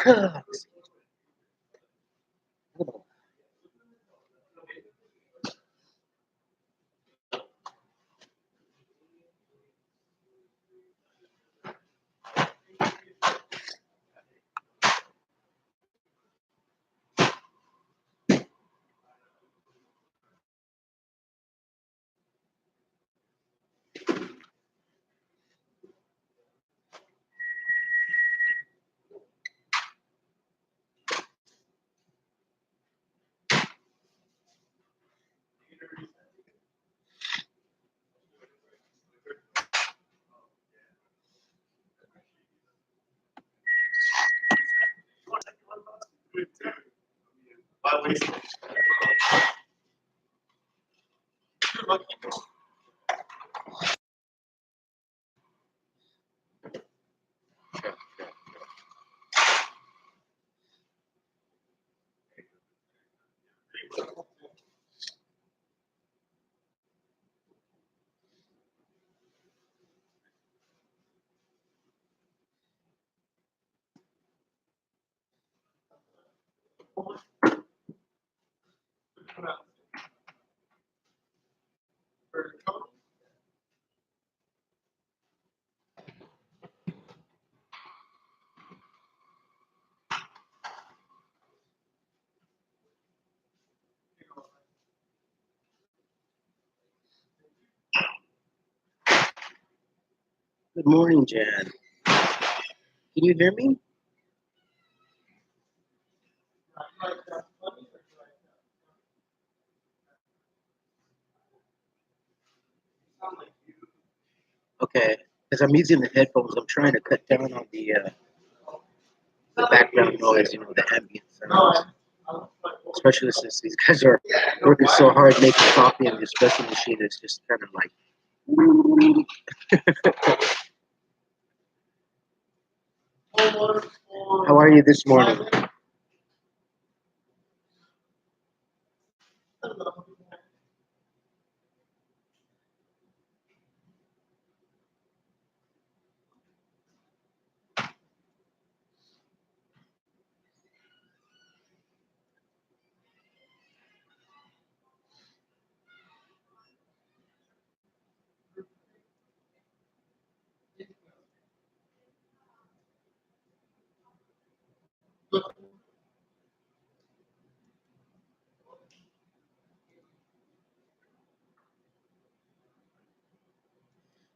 Good morning, Jan. Can you hear me? Okay, because I'm using the headphones, I'm trying to cut down on the background noise, the ambient sounds. Especially since these guys are working so hard making coffee, and the espresso machine is just kind of like. How are you this morning?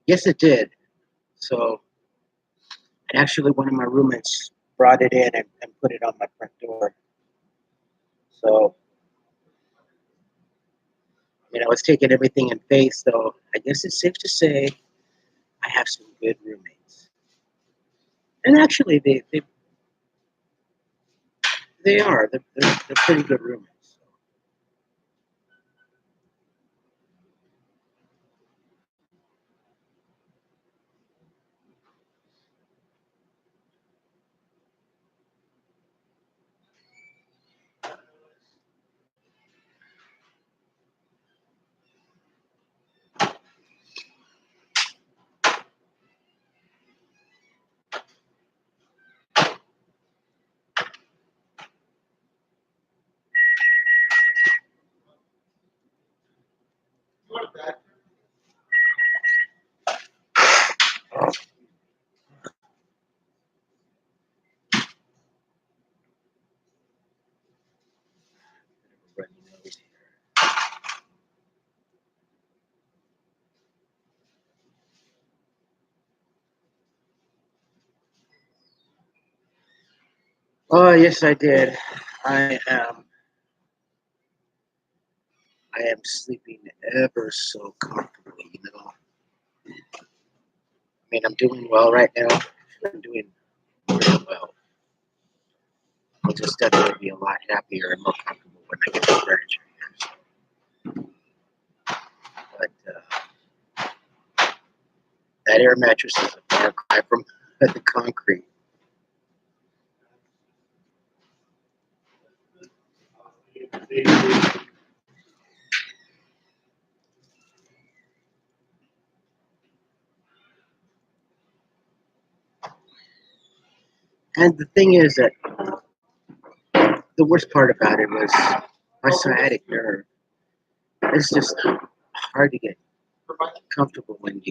Yes, it did. So, actually, one of my roommates brought it in and put it on my front door. So, I was taking everything in faith, so I guess it's safe to say I have some good roommates. And actually, they are. They're pretty good roommates. Oh, yes, I did. I am. I am sleeping ever so comfortably. I'm doing well right now. I'm doing really well. I'll just definitely be a lot happier and more comfortable when I get the furniture here. But that air mattress is a far cry from the concrete. And the thing is that The worst part about it was my sciatic nerve. It's just hard to get comfortable when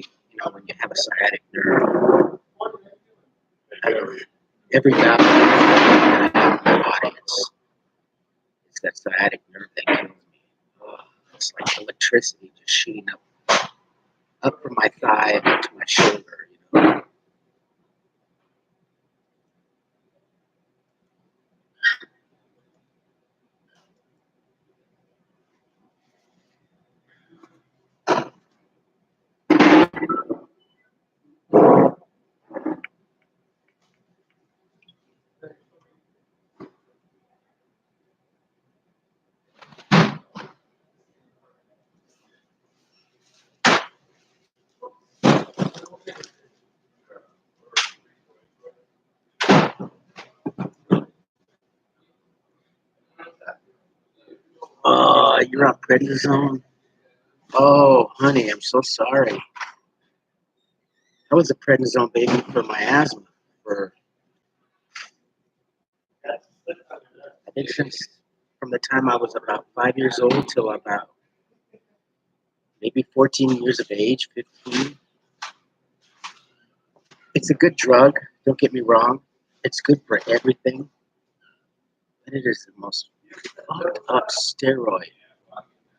when you have a sciatic nerve. I don't, every valve that I have in my body, it's that sciatic nerve that kills me. It's like electricity just shooting up from my thigh and up to my shoulder. Oh, you're on prednisone. Oh, honey, I'm so sorry. I was a prednisone baby for my asthma for I think since from the time I was about 5 years old till about maybe 14 years of age, 15. It's a good drug. Don't get me wrong. It's good for everything, but it is the most fucked up steroid.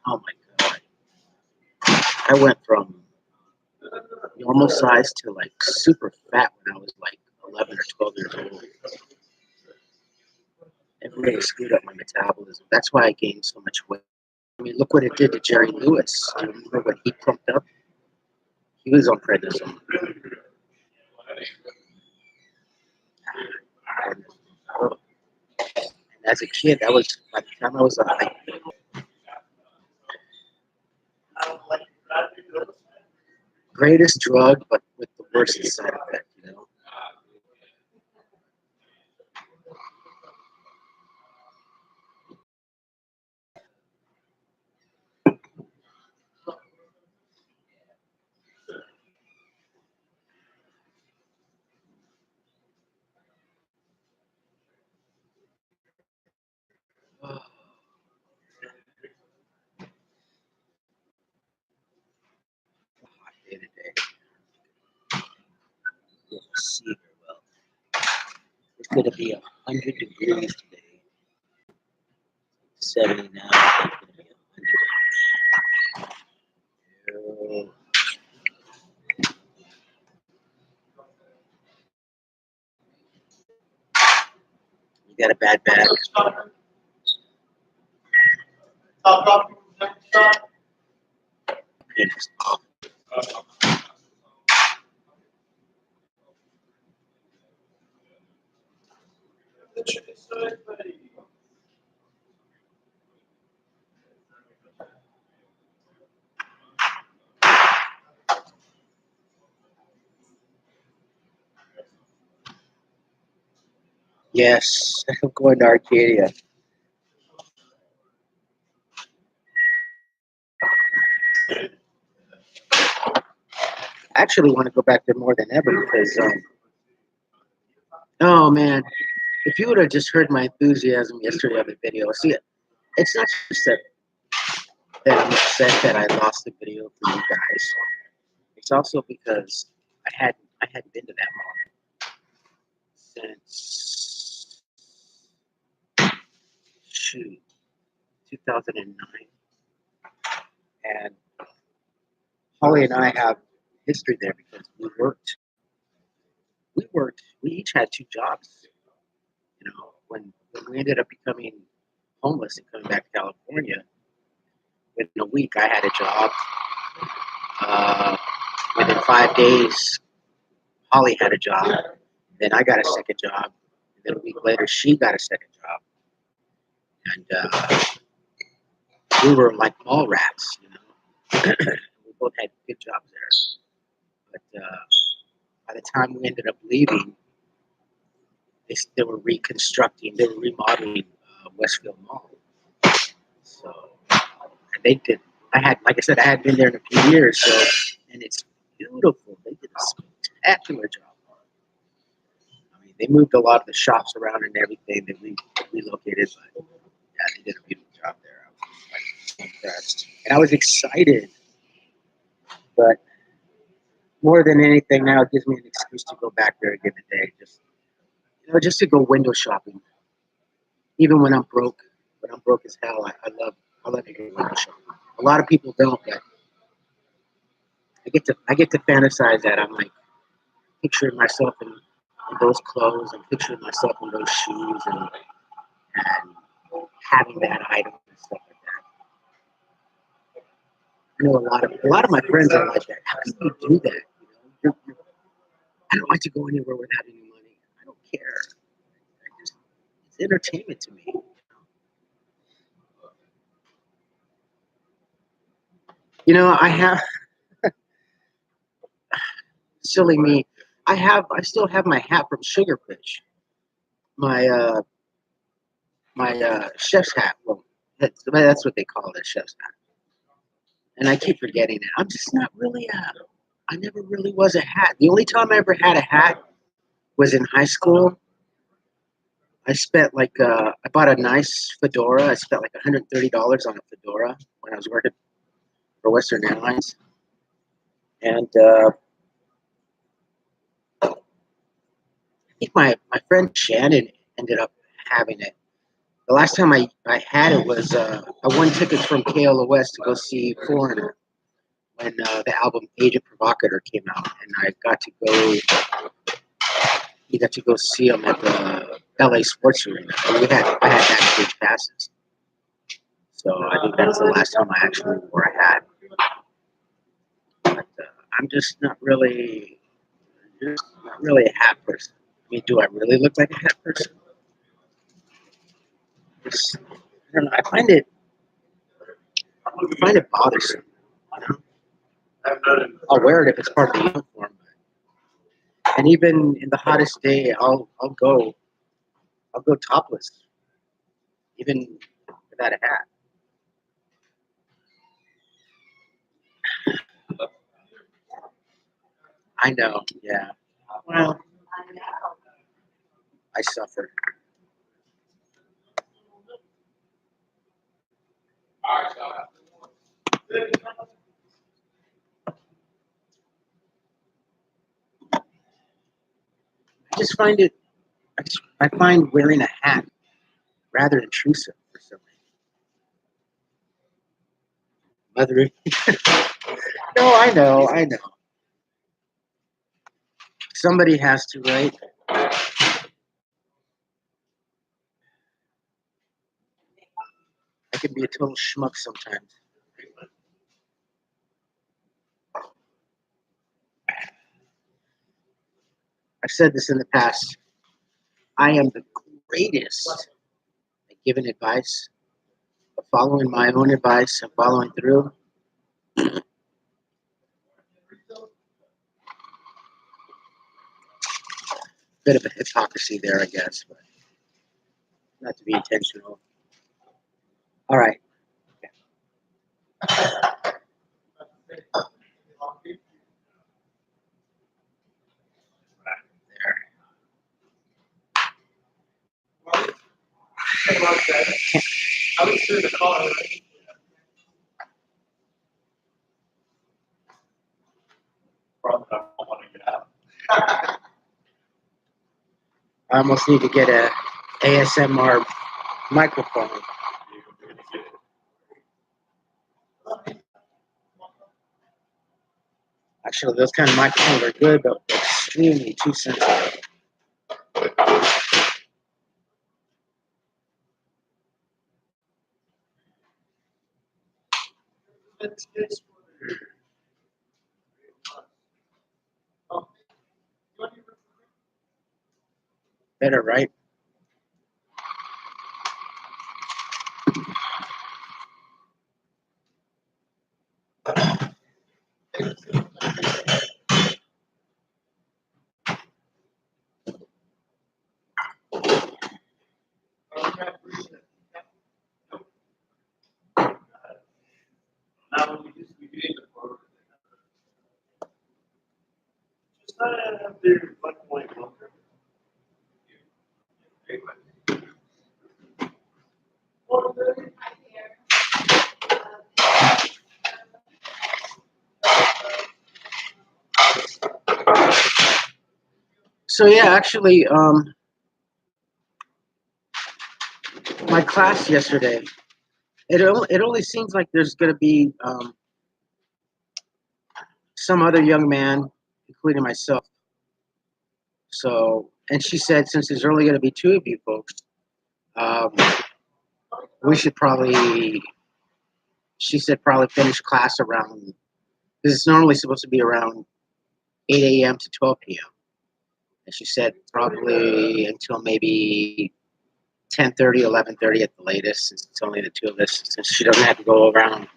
Oh my god! I went from normal size to like super fat when I was like 11 or 12 years old. It really screwed up my metabolism. That's why I gained so much weight. I mean, look what it did to Jerry Lewis. Do you remember when he pumped up? He was on prednisone. And, oh, and as a kid, that was by the time I was like greatest drug, but with the worst side effect. Oh, day to day. We'll see very well. It's going to be 100 degrees today. 70 now. It's going to be 100. You got a bad back. Goodness. Yes, I'm going to Arcadia. I actually want to go back there more than ever because, oh man, if you would have just heard my enthusiasm yesterday on the video, see, it's not just that I'm upset that I lost the video for you guys. It's also because I hadn't been to that mall since shoot 2009, and Holly and I have history there because we each had two jobs. When we ended up becoming homeless and coming back to California, within a week I had a job. Uh, Within 5 days, Holly had a job. Then I got a second job. And then a week later, she got a second job. And we were like mall rats. We both had good jobs there. But by the time we ended up leaving, they were reconstructing, they were remodeling Westfield Mall. So and they did. Like I said, I had been there in a few years, so and it's beautiful. They did a spectacular job. I mean, They moved a lot of the shops around and everything. They relocated, but yeah, they did a beautiful job there. I was like impressed, and I was excited. But more than anything, now it gives me an excuse to go back there again today. Just to go window shopping. Even when I'm broke, as hell, I love to go window shopping. A lot of people don't, but I get to fantasize that. I'm like picturing myself in those clothes and picturing myself in those shoes and having that item and stuff like that. I know a lot of my friends are like that. How can you do that? I don't like to go anywhere without any money. I don't care. It's entertainment to me. I have silly me. I still have my hat from Sugarfish. My chef's hat. Well, that's what they call it, chef's hat. And I keep forgetting it. I'm just not really I never really was a hat. The only time I ever had a hat was in high school. I spent I bought a nice fedora. I spent like $130 on a fedora when I was working for Western Airlines. And I think my friend Shannon ended up having it. The last time I had it was I won tickets from KLOS to go see Foreigner when the album Agent Provocateur came out, and we got to go see him at the LA Sports Arena. And I had backstage passes, so I think that's the last time I actually wore a hat. But I'm just not really a hat person. I mean, do I really look like a hat person? I don't know. I find it bothersome. You know? I'll wear it if it's part of the uniform. And even in the hottest day, I'll go topless, even without a hat. I know, yeah. Well, I suffer. I just find it. I find wearing a hat rather intrusive for some reason. No, I know. Somebody has to, right? I can be a total schmuck sometimes. I've said this in the past. I am the greatest at giving advice, of following my own advice, and following through. Bit of a hypocrisy there, I guess, but not to be intentional. All right. I almost need to get a ASMR microphone. Actually, those kind of microphones are good, but extremely too sensitive. Better, right? So yeah, actually, my class yesterday, it only seems like there's going to be some other young man, including myself. So, and she said since there's only going to be two of you folks, um, we should probably. She said probably finish class around. This is normally supposed to be around 8 a.m. to 12 p.m. And she said probably until maybe 10:30, 11:30 at the latest, since it's only the two of us, since she doesn't have to go around.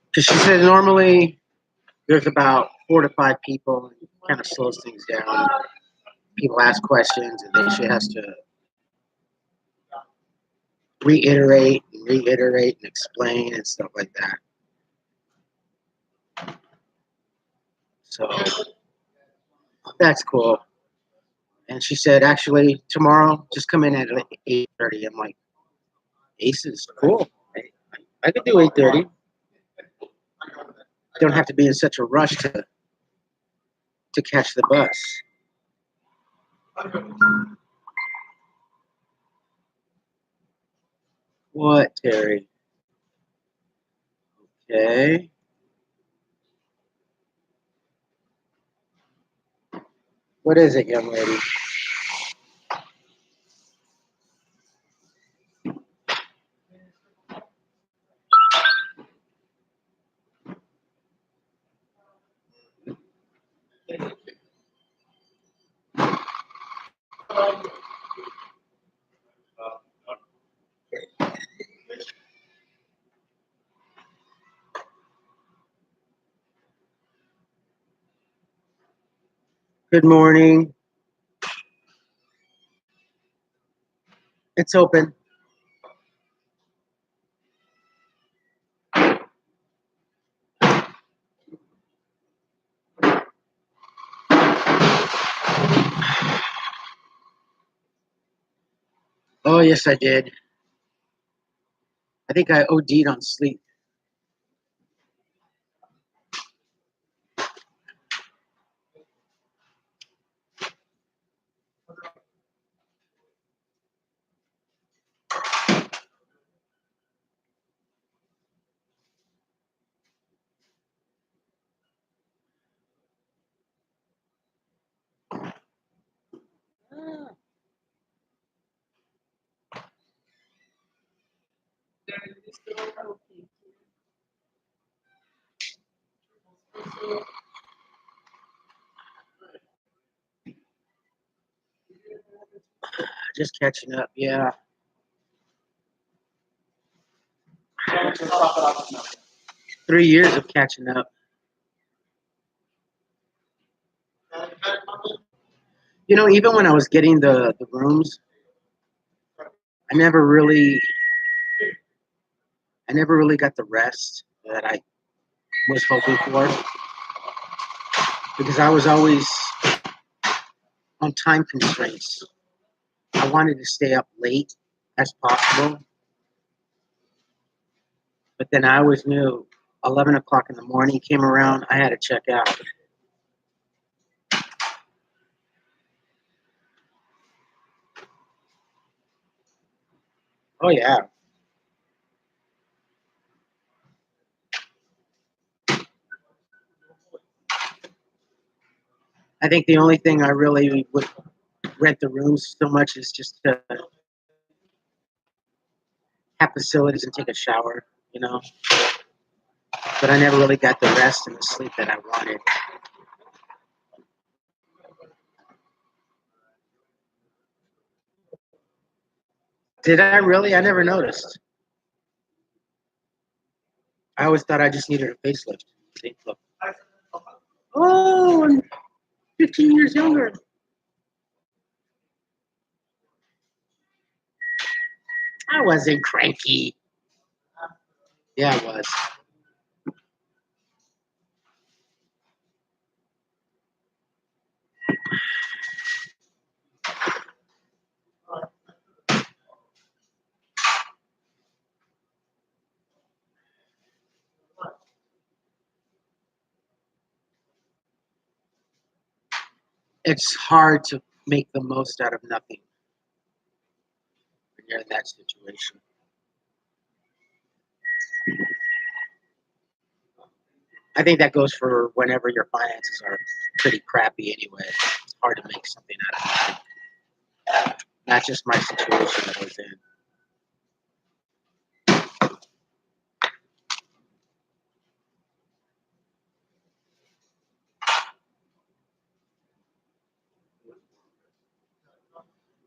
Because she said normally there's about 4 to 5 people, and it kind of slows things down. People ask questions, and then she has to reiterate and explain and stuff like that. So that's cool. And she said, actually, tomorrow, just come in at 8:30. I'm like, Aces, cool. I could do 8:30. Don't have to be in such a rush to catch the bus. What, Terry? Okay. What is it, young lady? Good morning. It's open. Oh, yes, I did. I think I OD'd on sleep. Just catching up. Yeah. 3 years of catching up. Even when I was getting the rooms, I never really, I never really got the rest that I was hoping for because I was always on time constraints. I wanted to stay up late as possible, but then I always knew 11 o'clock in the morning came around, I had to check out. Oh, yeah. I think the only thing I really would rent the rooms so much is just to have facilities and take a shower. But I never really got the rest and the sleep that I wanted. Did I really? I never noticed. I always thought I just needed a facelift. See, look. Oh, I'm 15 years younger. I wasn't cranky. Yeah, I was. It's hard to make the most out of nothing when you're in that situation. I think that goes for whenever your finances are pretty crappy anyway. It's hard to make something out of nothing. Not just my situation that I was in.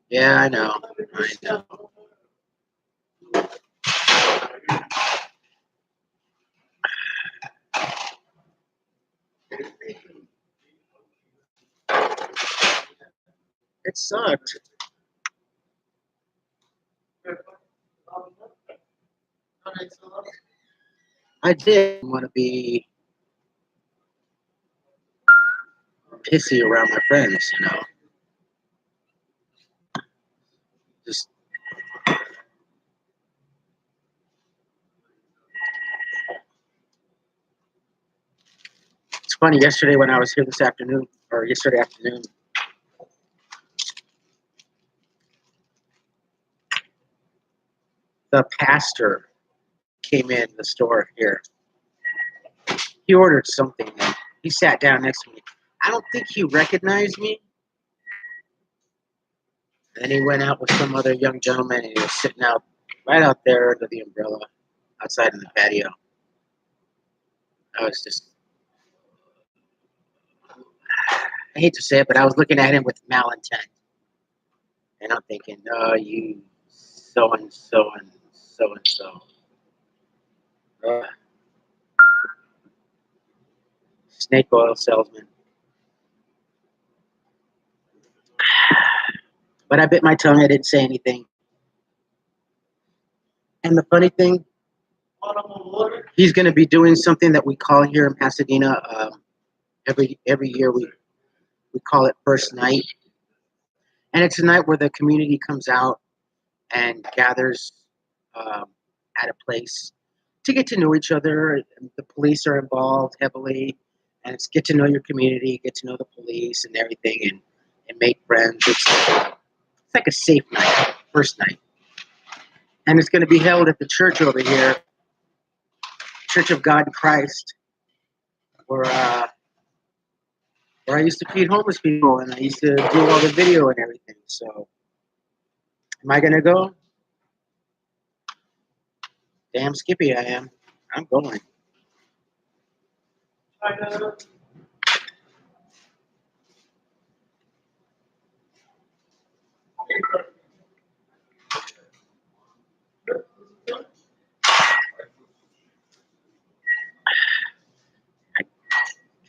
Yeah, I know. I know. It sucked. I did want to be pissy around my friends, you know. Just it's funny. Yesterday when I was here this afternoon, or yesterday afternoon, the pastor came in the store here. He ordered something and he sat down next to me. I don't think he recognized me. And then he went out with some other young gentleman and he was sitting out right out there under the umbrella outside in the patio. I was just, I hate to say it, but I was looking at him with malintent. And I'm thinking, oh, you so and so and so and so. Snake oil salesman. But I bit my tongue. I didn't say anything. And the funny thing, he's going to be doing something that we call here in Pasadena. Every year we call it First Night, and it's a night where the community comes out and gathers um, at a place to get to know each other. The police are involved heavily, and it's get to know your community, get to know the police and everything, and make friends. It's like a safe night, first night, and it's going to be held at the church over here, Church of God in Christ, where I used to feed homeless people, and I used to do all the video and everything. So, am I going to go? Damn skippy I am. I'm going.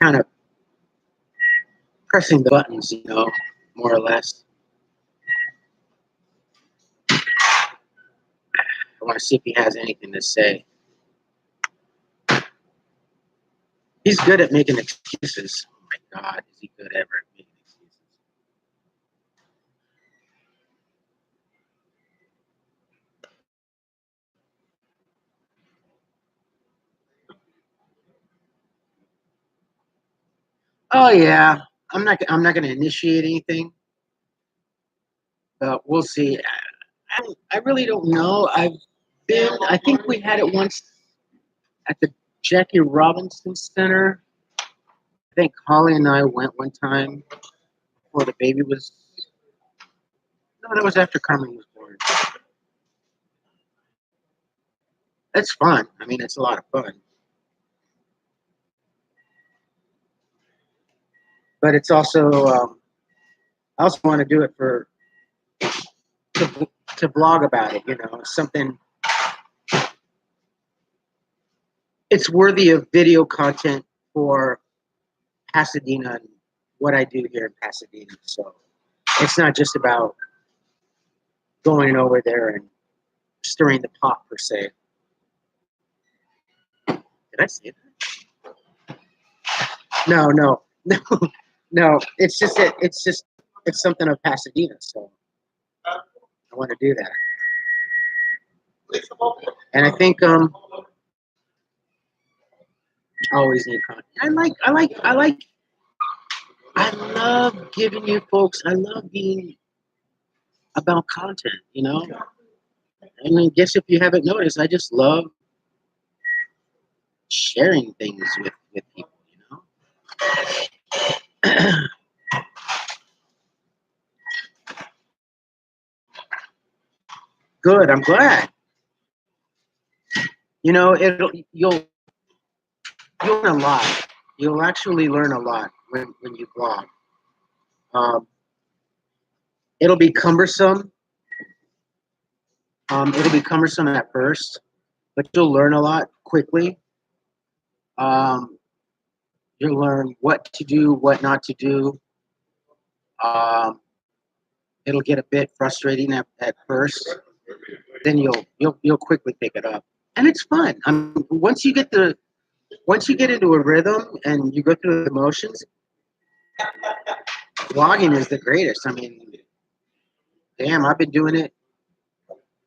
Kind of pressing the buttons, you know, more or less. I want to see if he has anything to say. He's good at making excuses. Oh my God, is he good ever at making excuses? Oh yeah, I'm not going to initiate anything, but we'll see. I really don't know. I think we had it once at the Jackie Robinson Center. I think Holly and I went one time before the baby was. No, that was after Carmen was born. It's fun. I mean, it's a lot of fun. But it's also, I also want to do it to blog about it. You know, something. It's worthy of video content for Pasadena and what I do here in Pasadena. So it's not just about going over there and stirring the pot per se. Did I say that? No, no, no, no. It's just that it's something of Pasadena. So I want to do that. And I think I always need content. I like I love giving you folks. I love being about content. And I guess if you haven't noticed, I just love sharing things with people. Good. I'm glad. You'll learn a lot. You'll actually learn a lot when you blog. Um, it'll be cumbersome. It'll be cumbersome at first, but you'll learn a lot quickly. Um, you'll learn what to do, what not to do. Um, it'll get a bit frustrating at first. Then you'll quickly pick it up, and it's fun. Once you get into a rhythm and you go through the motions, blogging is the greatest. I mean, damn, I've been doing it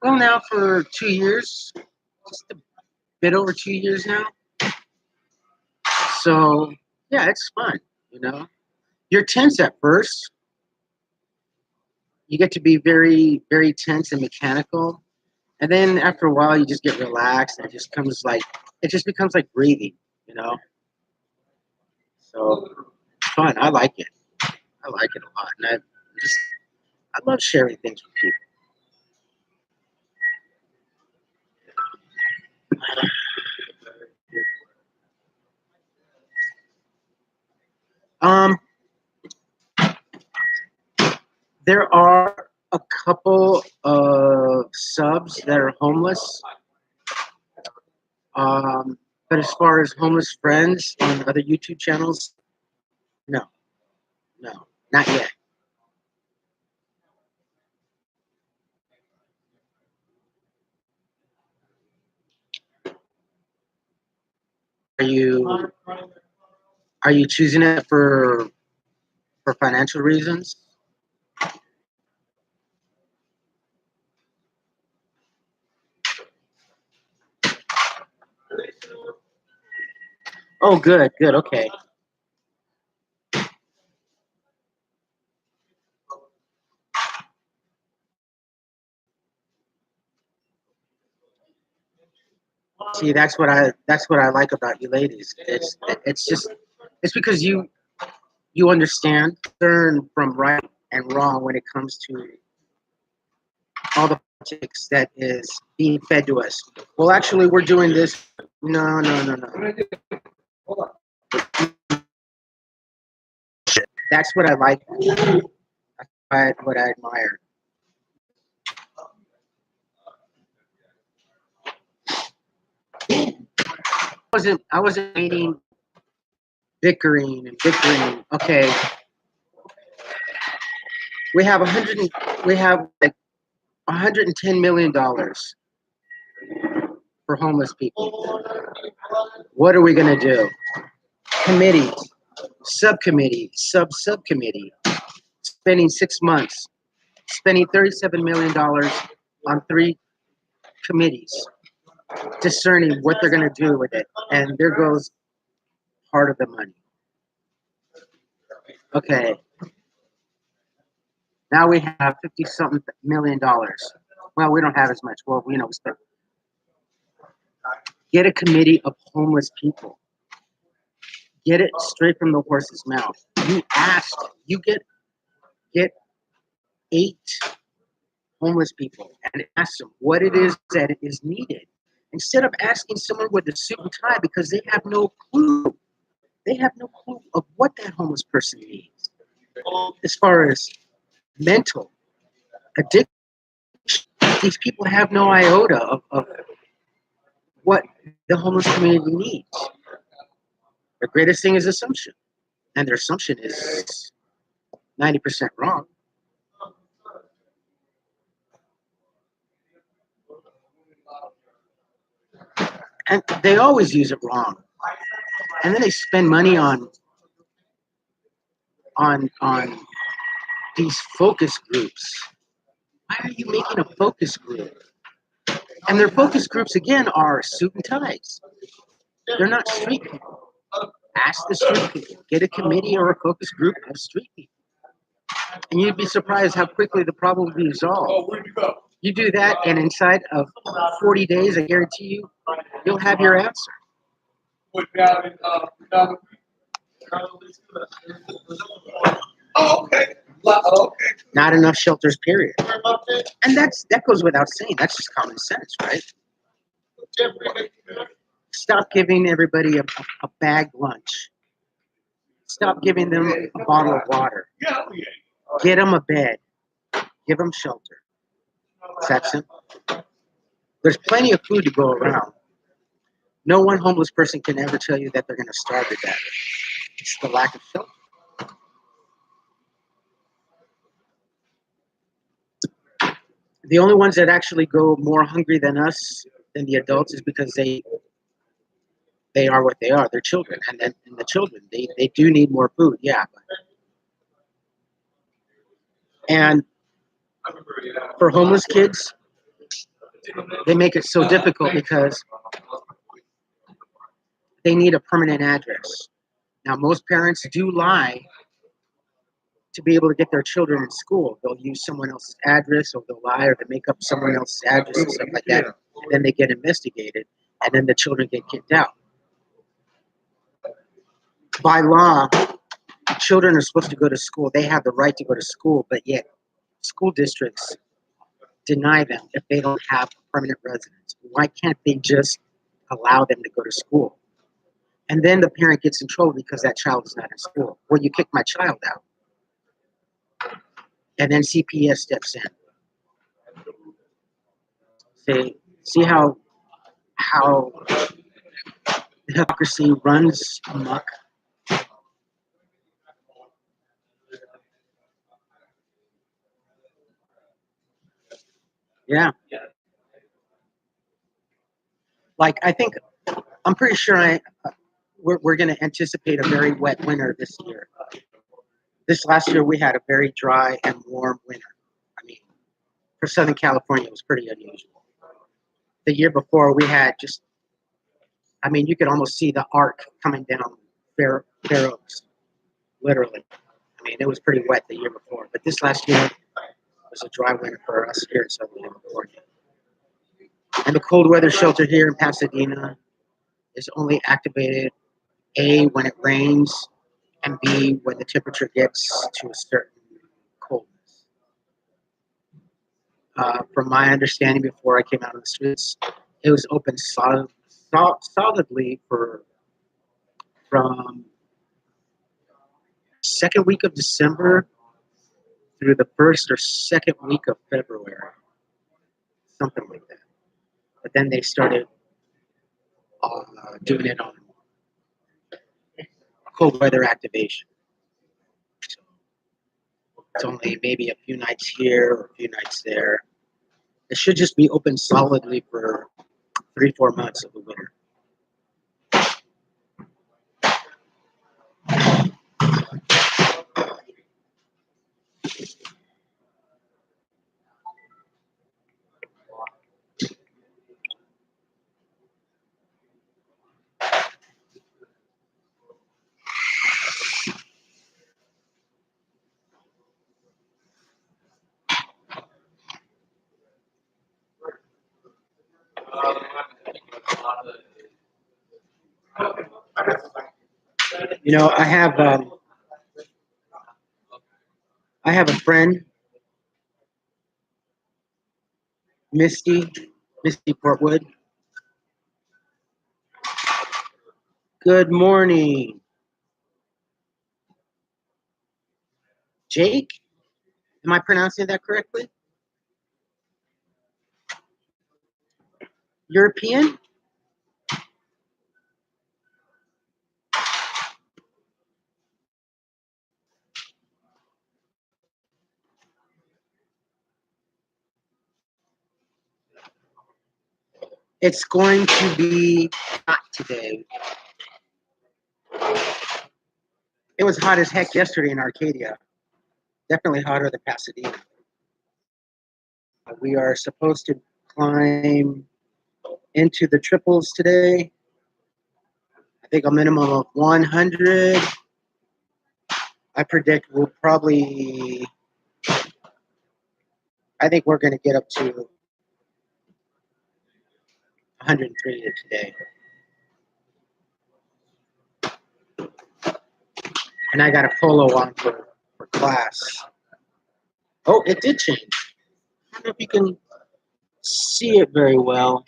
now for 2 years, just a bit over 2 years now. So yeah, it's fun. You're tense at first. You get to be very, very tense and mechanical. And then after a while you just get relaxed and it just becomes like breathing. So fun. I like it. I like it a lot. And I love sharing things with people. Um, there are a couple of subs that are homeless. But as far as homeless friends on other YouTube channels, no, no, not yet. Are you are you choosing it for financial reasons? Oh, good, good, okay. See, that's what I like about you ladies. It's because you understand, learn from right and wrong when it comes to all the politics that is being fed to us. Well, actually, we're doing this. No, no, no, no. That's what I like. What I admire. I wasn't meaning bickering and bickering. Okay, we have 100. We have like $110 million for homeless people. What are we gonna do? Committee, subcommittee, subcommittee, spending 6 months, spending $37 million on three committees, discerning what they're gonna do with it, and there goes part of the money. Okay, now we have 50 something $1 million. Well, we don't have as much. Well, we spend. Get a committee of homeless people. Get it straight from the horse's mouth. You ask. You get 8 homeless people and ask them what it is that is needed. Instead of asking someone with a suit and tie because they have no clue. They have no clue of what that homeless person needs. As far as mental addiction, these people have no iota of what the homeless community needs. The greatest thing is assumption. And their assumption is 90% wrong. And they always use it wrong. And then they spend money on these focus groups. Why are you making a focus group? And their focus groups again are suit and ties. They're not street people. ask the street people, get a committee or a focus group of street people. And you'd be surprised how quickly the problem will be resolved. You do that, and inside of 40 days, I guarantee you, you'll have your answer. Oh, okay. Okay. Not enough shelters, period. And that goes without saying. That's just common sense, right? Stop giving everybody a bagged lunch. Stop giving them a bottle of water. Get them a bed. Give them shelter. It's that simple. There's plenty of food to go around. No one homeless person can ever tell you that they're going to starve to death. It's the lack of shelter. The only ones that actually go more hungry than us, than the adults, is because they are what they are. They're children, and then the children they do need more food. Yeah, and for homeless kids, they make it so difficult because they need a permanent address. Now, most parents do lie to be able to get their children in school. They'll use someone else's address, or they'll lie, or they make up someone else's address and stuff like that. And then they get investigated, and then the children get kicked out. By law, children are supposed to go to school. They have the right to go to school, but yet school districts deny them if they don't have a permanent residence. Why can't they just allow them to go to school? And then the parent gets in trouble because that child is not in school. Well, you kicked my child out. And then CPS steps in. See how hypocrisy runs amok. Yeah. Like, I'm pretty sure we're going to anticipate a very wet winter this year. This last year we had a very dry and warm winter. I mean, for Southern California, it was pretty unusual. The year before we had you could almost see the arc coming down Fair Oaks, literally. I mean, it was pretty wet the year before. But this last year was a dry winter for us here in Southern California. And the cold weather shelter here in Pasadena is only activated, A, when it rains, and B, when the temperature gets to a certain coldness. From my understanding, before I came out of the streets, it was open solidly from second week of December through the first or second week of February, something like that. But then they started doing it on cold weather activation. So it's only maybe a few nights here or a few nights there. It should just be open solidly for 3-4 months of the winter. I have a friend, Misty Portwood. Good morning, Jake. Am I pronouncing that correctly? European? It's going to be hot today. It was hot as heck yesterday in Arcadia. Definitely hotter than Pasadena. We are supposed to climb into the triples today. I think a minimum of 100. I predict we'll probably, I think we're going to get up to 103 today. And I got a polo on for class. Oh, it did change. I don't know if you can see it very well.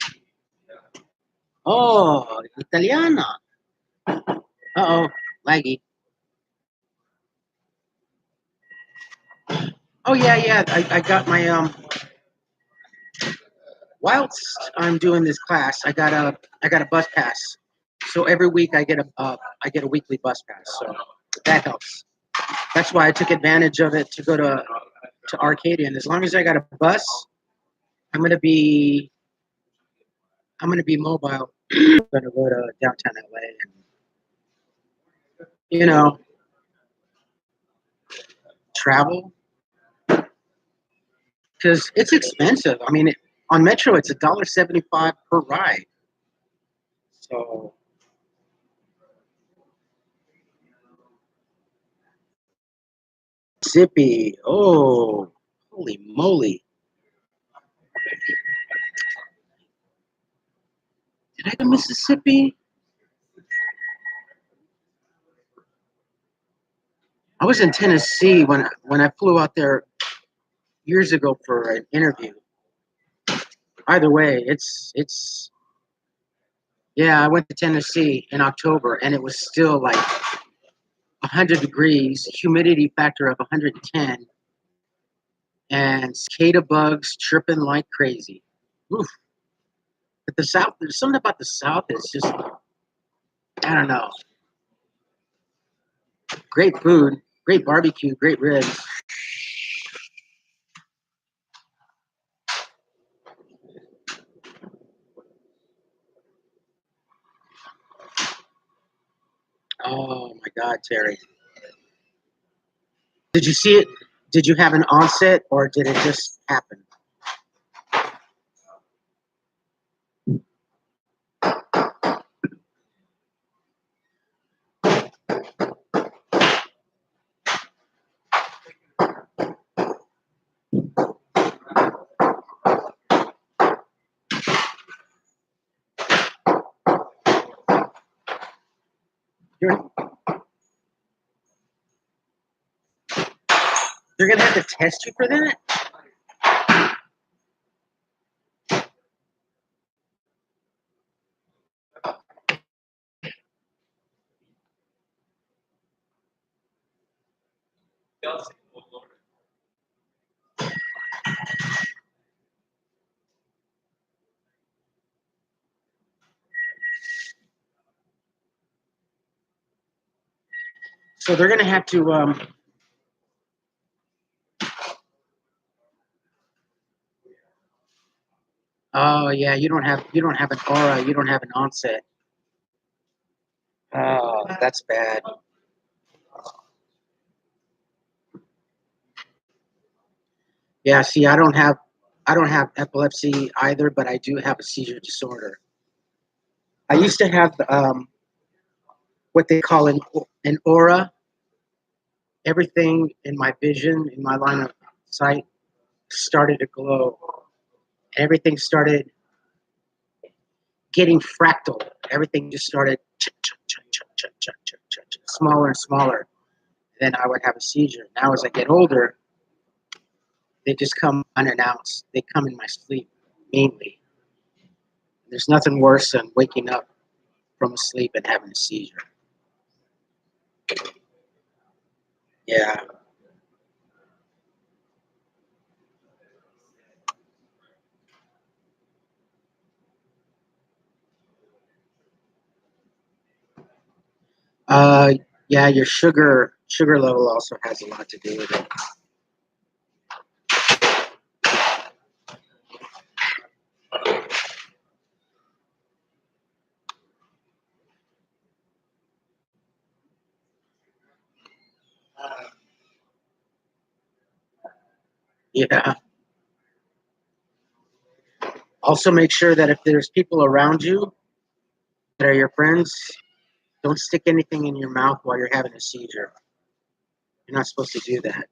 Oh, Italiana. Uh-oh, laggy. Oh, yeah. I got my, whilst I'm doing this class, I got a bus pass. So every week I get a weekly bus pass. So that helps. That's why I took advantage of it to go to Arcadia. And as long as I got a bus, I'm gonna be mobile. I'm gonna go to downtown LA and travel because it's expensive. I mean, on Metro it's $1.75 per ride. So Mississippi, oh, holy moly! Did I go to Mississippi? I was in Tennessee when I flew out there years ago for an interview. Either way, it's yeah. I went to Tennessee in October, and it was still like 100 degrees, humidity factor of 110, and cicada bugs chirping like crazy. Oof. But the South, there's something about the South that's just, I don't know. Great food, great barbecue, great ribs. Oh my God, Terry. Did you see it? Did you have an onset or did it just happen? You're, they're going to have to test you for that? So they're going to have to, oh yeah, you don't have an aura, you don't have an onset. Oh, that's bad. Yeah, see, I don't have epilepsy either, but I do have a seizure disorder. I used to have what they call an aura. Everything in my vision, in my line of sight, started to glow. Everything started getting fractal. Everything just started smaller and smaller. Then I would have a seizure. Now, as I get older, they just come unannounced. They come in my sleep, mainly. There's nothing worse than waking up from sleep and having a seizure. Yeah. Uh, yeah, your sugar level also has a lot to do with it. Yeah. Also, make sure that if there's people around you that are your friends, Don't stick anything in your mouth while you're having a seizure. You're not supposed to do that.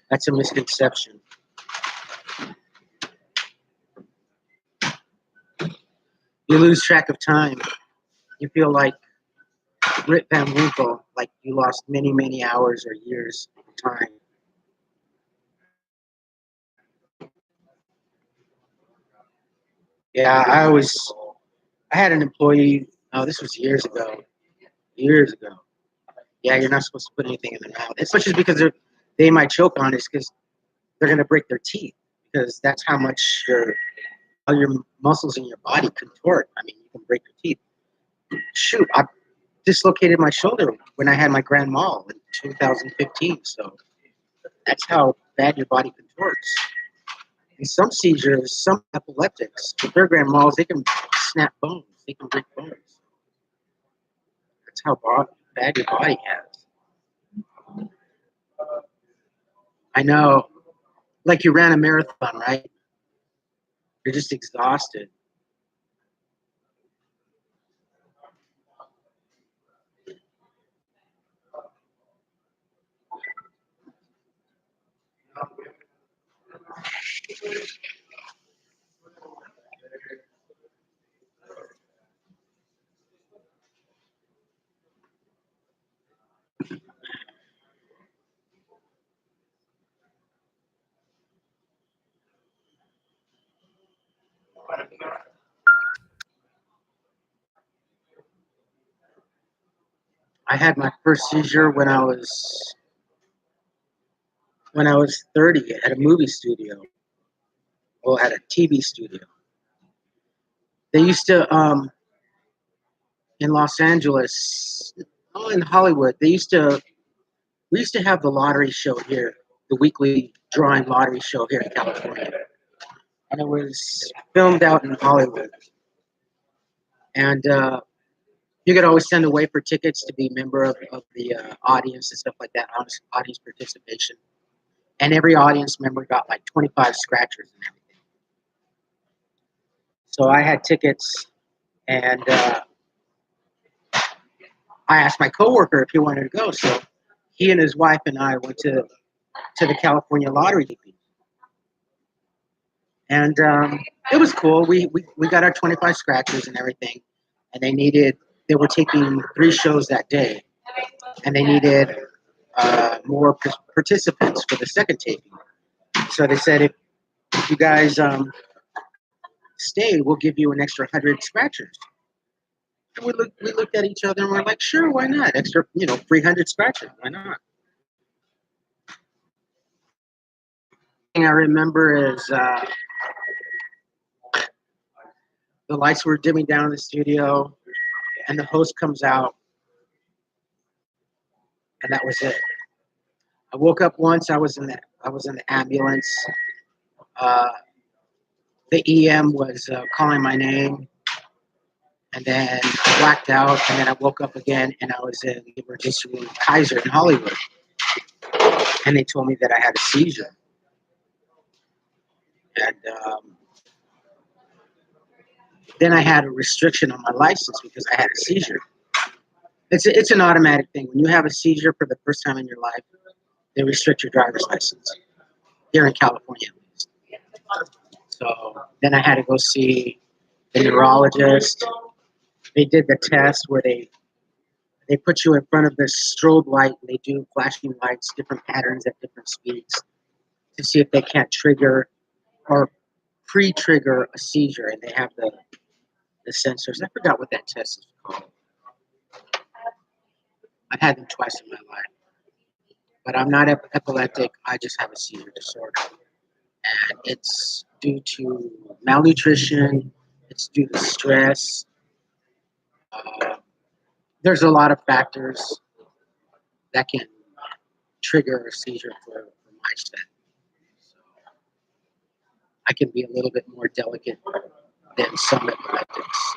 That's a misconception. You lose track of time. You feel like Rip Van Winkle, like you lost many, many hours or years of time. Yeah, I had an employee, oh, this was years ago. Years ago. Yeah, you're not supposed to put anything in their mouth, especially because they might choke on it because they're going to break their teeth because that's how much all your muscles in your body contort. I mean, you can break your teeth. Shoot, I dislocated my shoulder when I had my grand mal in 2015. So that's how bad your body contorts. And some seizures, some epileptics, with their grand mals, they can snap bones. They can break bones. That's how bad your body has. I know. Like you ran a marathon, right? You're just exhausted. I had my first seizure when I was 30 at a movie studio or at a TV studio. They used to in Los Angeles, oh, in Hollywood. We used to have the lottery show here, the weekly drawing lottery show here in California, and it was filmed out in Hollywood. And you could always send away for tickets to be a member of the audience and stuff like that, audience participation. And every audience member got like 25 scratchers and everything. So I had tickets, and I asked my coworker if he wanted to go. So he and his wife and I went to the California lottery, and it was cool. We got our 25 scratchers and everything, and they were taking 3 shows that day, and they needed more participants for the second taping. So they said if you guys stay, we'll give you an extra 100 scratchers. And we looked at each other and we're like, sure, why not? Extra, 300 scratchers, why not? Thing I remember is the lights were dimming down in the studio, and the host comes out, and that was it. I woke up once. I was in the ambulance. Uh, the EM was calling my name, and then I blacked out, and then I woke up again, and I was in the emergency room, Kaiser in Hollywood, and they told me that I had a seizure, and then I had a restriction on my license because I had a seizure. It's an automatic thing. When you have a seizure for the first time in your life, they restrict your driver's license here in California, at least. So then I had to go see the neurologist. They did the test where they put you in front of this strobe light and they do flashing lights, different patterns at different speeds to see if they can't trigger or pre-trigger a seizure. And they have the sensors. I forgot what that test is called. I've had them twice in my life. But I'm not epileptic. I just have a seizure disorder. And it's due to malnutrition. It's due to stress. Uh, there's a lot of factors that can trigger a seizure for my set. So I can be a little bit more delicate than some epileptics.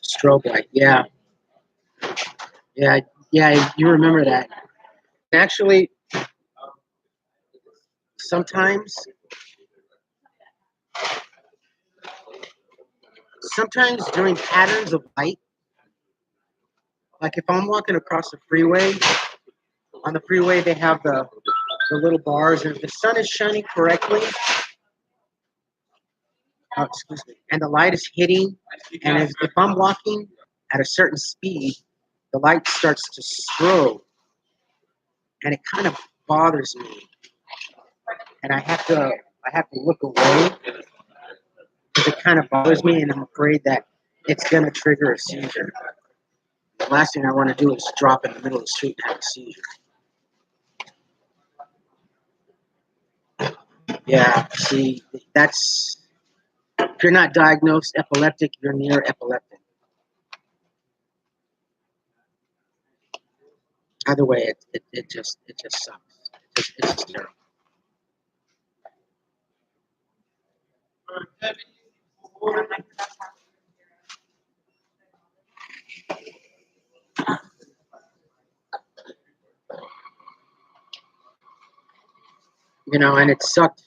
Strobe light, yeah, yeah, yeah. You remember that? Actually, sometimes sometimes during patterns of light, like if I'm walking across the freeway, on the freeway they have the little bars, and if the sun is shining correctly, excuse me, and the light is hitting, and if I'm walking at a certain speed, the light starts to strobe, and it kind of bothers me, and I have to look away because it kind of bothers me, and I'm afraid that it's gonna trigger a seizure. The last thing I want to do is drop in the middle of the street and have a seizure. Yeah, see, that's if you're not diagnosed epileptic, you're near epileptic. Either way, it just sucks. It's just terrible. And it sucked.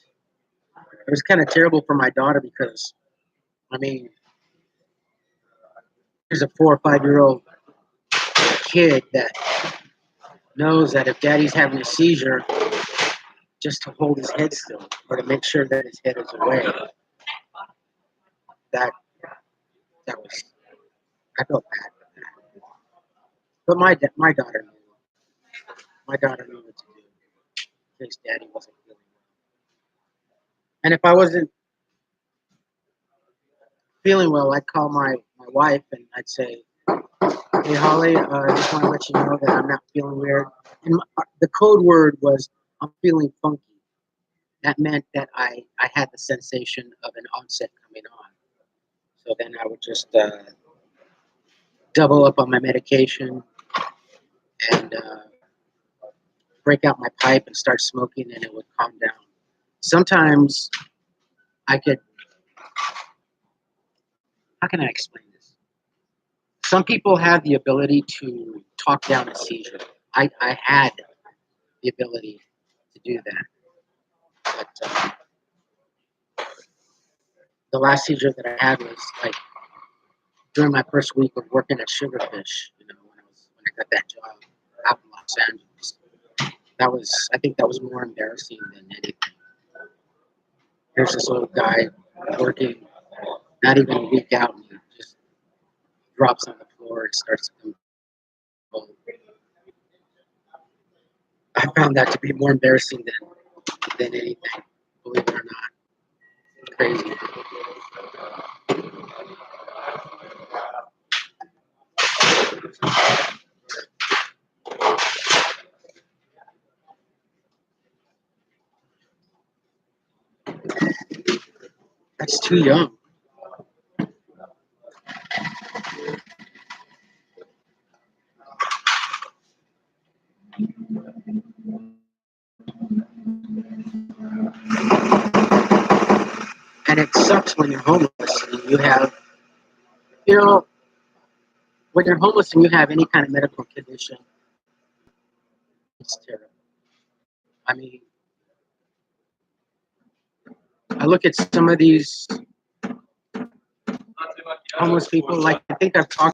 It was kind of terrible for my daughter because, I mean, there's a 4 or 5 year old kid that knows that if daddy's having a seizure, just to hold his head still or to make sure that his head is away. That that was I felt bad for that. But my daughter knew what to do in case daddy wasn't feeling well. And if I wasn't feeling well, I'd call my wife and I'd say, "Hey Holly, I just want to let you know that I'm not feeling weird." And the code word was, "I'm feeling funky." That meant that I had the sensation of an onset coming on. So then I would just double up on my medication and break out my pipe and start smoking, and it would calm down. Sometimes I could, how can I explain this? Some people have the ability to talk down a seizure. I had the ability to do that. But the last seizure that I had was like during my first week of working at Sugarfish, when I got that job out in Los Angeles. I think that was more embarrassing than anything. Here's this old guy working, not even a week out, and he just drops on the floor and starts to come. I found that to be more embarrassing than anything, believe it or not. Crazy. That's too young. And it sucks when you're homeless and you know, when you're homeless and you have any kind of medical condition, it's terrible. I mean, I look at some of these homeless people, like I think I've talked